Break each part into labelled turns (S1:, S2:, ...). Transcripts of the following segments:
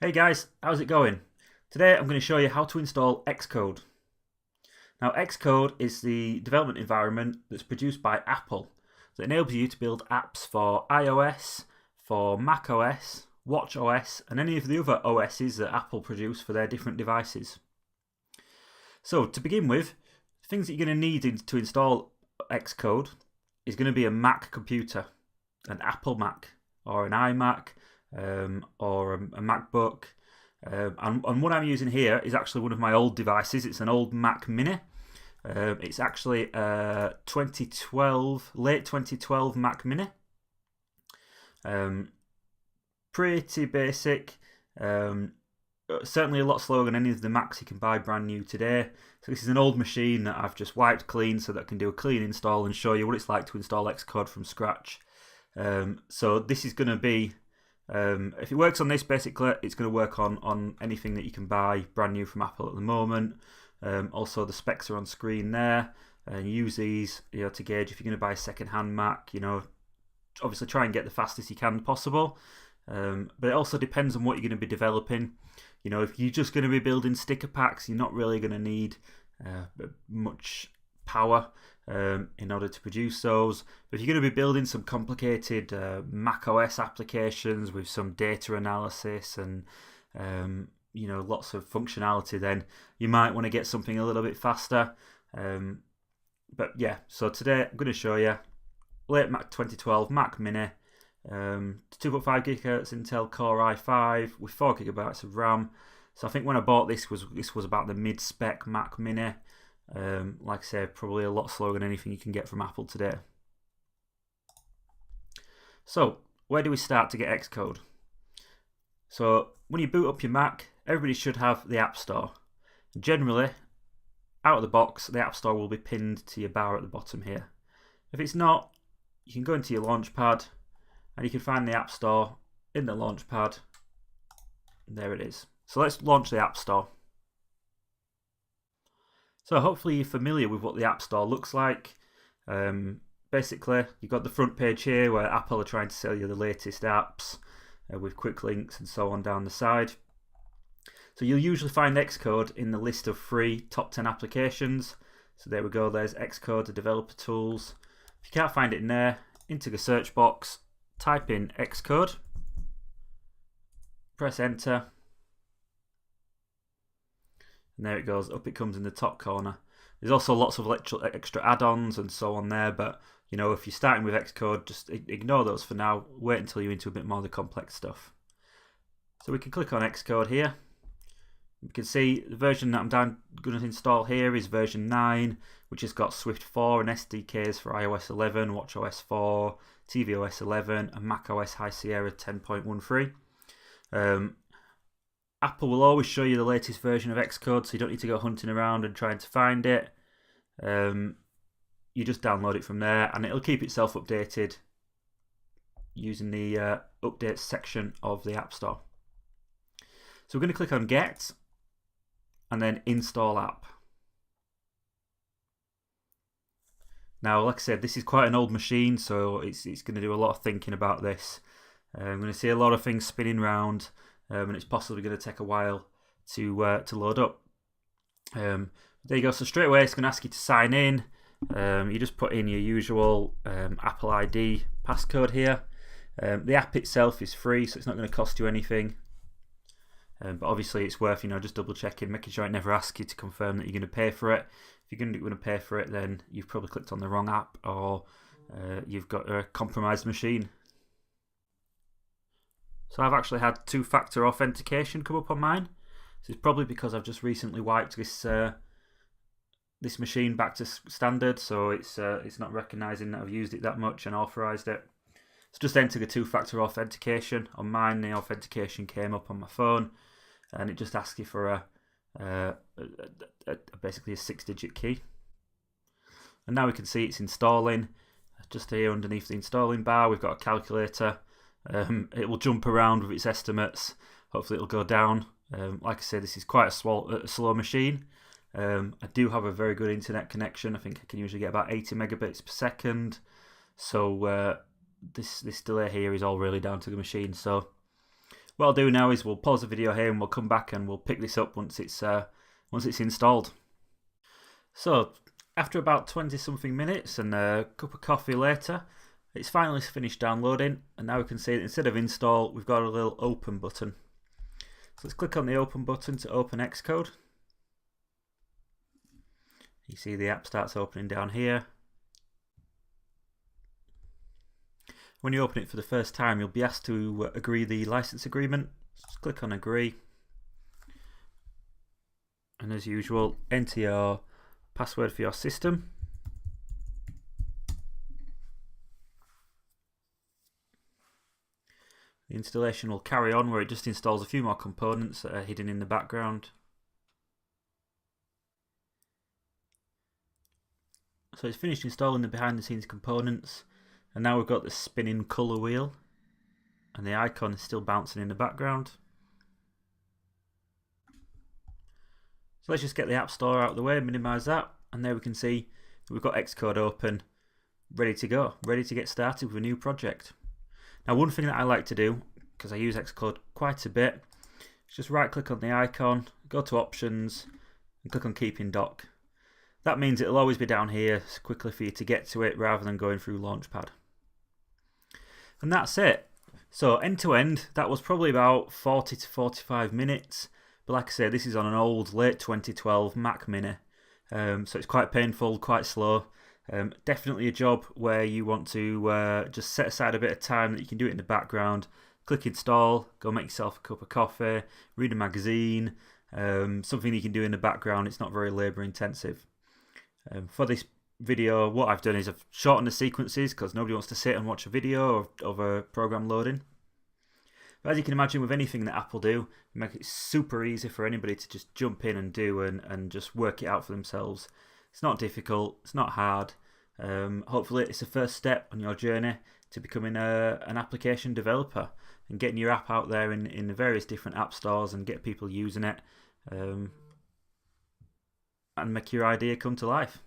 S1: Hey guys, how's it going? Today I'm going to show you how to install Xcode. Now Xcode is the development environment that's produced by Apple that enables you to build apps for iOS, for macOS, watchOS and any of the other OSs that Apple produce for their different devices. So to begin with, things that you're going to need to install Xcode is going to be a Mac computer, an Apple Mac or an iMac, or a MacBook. And what I'm using here is actually one of my old devices. It's an old Mac Mini. It's actually a 2012, late 2012 Mac Mini. Pretty basic. Certainly a lot slower than any of the Macs you can buy brand new today. So this is an old machine that I've just wiped clean so that I can do a clean install and show you what it's like to install Xcode from scratch. So this is going to be, if it works on this, basically it's going to work on anything that you can buy brand new from Apple at the moment. Also the specs are on screen there, and use these to gauge if you're going to buy a second-hand Mac. Obviously try and get the fastest you can possible, but it also depends on what you're going to be developing. If you're just going to be building sticker packs, you're not really going to need much power in order to produce those. But if you're going to be building some complicated macOS applications with some data analysis and lots of functionality, then you might want to get something a little bit faster. But yeah, so today I'm going to show you late Mac 2012 Mac Mini, 2.5 GHz Intel Core i5 with 4 GB of RAM. So I think when I bought this was about the mid-spec Mac Mini. Like I say, probably a lot slower than anything you can get from Apple today. So where do we start to get Xcode? So when you boot up your Mac, everybody should have the App Store. Generally, out of the box, the App Store will be pinned to your bar at the bottom here. If it's not, you can go into your Launchpad and you can find the App Store in the Launchpad. There it is. So let's launch the App Store. So hopefully you're familiar with what the App Store looks like. Basically, you've got the front page here where Apple are trying to sell you the latest apps with quick links and so on down the side. So you'll usually find Xcode in the list of free top 10 applications. So there we go, there's Xcode, the developer tools. If you can't find it in there, into the search box, type in Xcode, press enter. And there it goes, up it comes in the top corner. There's also lots of extra add-ons and so on there, but if you're starting with Xcode, just ignore those for now. Wait until you're into a bit more of the complex stuff. So we can click on Xcode here. You can see the version that I'm going to install here is version 9, which has got Swift 4 and SDKs for iOS 11, watchOS 4, TVOS 11, and macOS High Sierra 10.13. Apple will always show you the latest version of Xcode, so you don't need to go hunting around and trying to find it. You just download it from there, and it'll keep itself updated using the updates section of the App Store. So we're going to click on Get, and then Install App. Now, like I said, this is quite an old machine, so it's going to do a lot of thinking about this. I'm going to see a lot of things spinning around. And it's possibly going to take a while to load up. There you go. So straight away, it's going to ask you to sign in. You just put in your usual Apple ID passcode here. The app itself is free, so it's not going to cost you anything. But obviously, it's worth just double checking, making sure it never asks you to confirm that you're going to pay for it. If you're going to pay for it, then you've probably clicked on the wrong app, or you've got a compromised machine. So I've actually had two-factor authentication come up on mine. So it's probably because I've just recently wiped this machine back to standard, so it's not recognising that I've used it that much and authorised it. So just enter the two-factor authentication. On mine, the authentication came up on my phone, and it just asks you for basically a 6-digit key. And now we can see it's installing. Just here underneath the installing bar, we've got a calculator. It will jump around with its estimates. Hopefully it'll go down. Like I said, this is quite a slow machine. I do have a very good internet connection. I think I can usually get about 80 megabits per second. So this delay here is all really down to the machine. So what I'll do now is we'll pause the video here and we'll come back and we'll pick this up once it's installed. So after about 20 something minutes and a cup of coffee later, it's finally finished downloading, and now we can see that instead of install we've got a little open button. So let's click on the open button to open Xcode. You see the app starts opening down here. When you open it for the first time, you'll be asked to agree the license agreement. Just click on agree. And as usual, enter your password for your system. The installation will carry on where it just installs a few more components that are hidden in the background. So it's finished installing the behind the scenes components, and now we've got the spinning colour wheel and the icon is still bouncing in the background. So let's just get the App Store out of the way, minimise that, and there we can see we've got Xcode open, ready to go, ready to get started with a new project. Now one thing that I like to do, because I use Xcode quite a bit, is just right click on the icon, go to options and click on keep in dock. That means it'll always be down here quickly for you to get to it rather than going through Launchpad. And that's it. So end to end, that was probably about 40 to 45 minutes. But like I say, this is on an old late 2012 Mac Mini. So it's quite painful, quite slow. Definitely a job where you want to just set aside a bit of time that you can do it in the background. Click install, go make yourself a cup of coffee, read a magazine, something you can do in the background. It's not very labour intensive. For this video, what I've done is I've shortened the sequences because nobody wants to sit and watch a video of a program loading. But as you can imagine, with anything that Apple do, they make it super easy for anybody to just jump in and do and just work it out for themselves. It's not difficult, it's not hard. Hopefully it's the first step on your journey to becoming an application developer and getting your app out there in the various different app stores and get people using it. And make your idea come to life.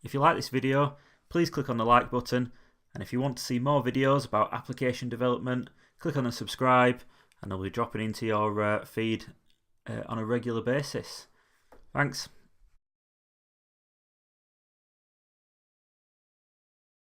S1: If you like this video, please click on the like button, and if you want to see more videos about application development, click on the subscribe, and they'll be dropping into your feed on a regular basis. Thanks.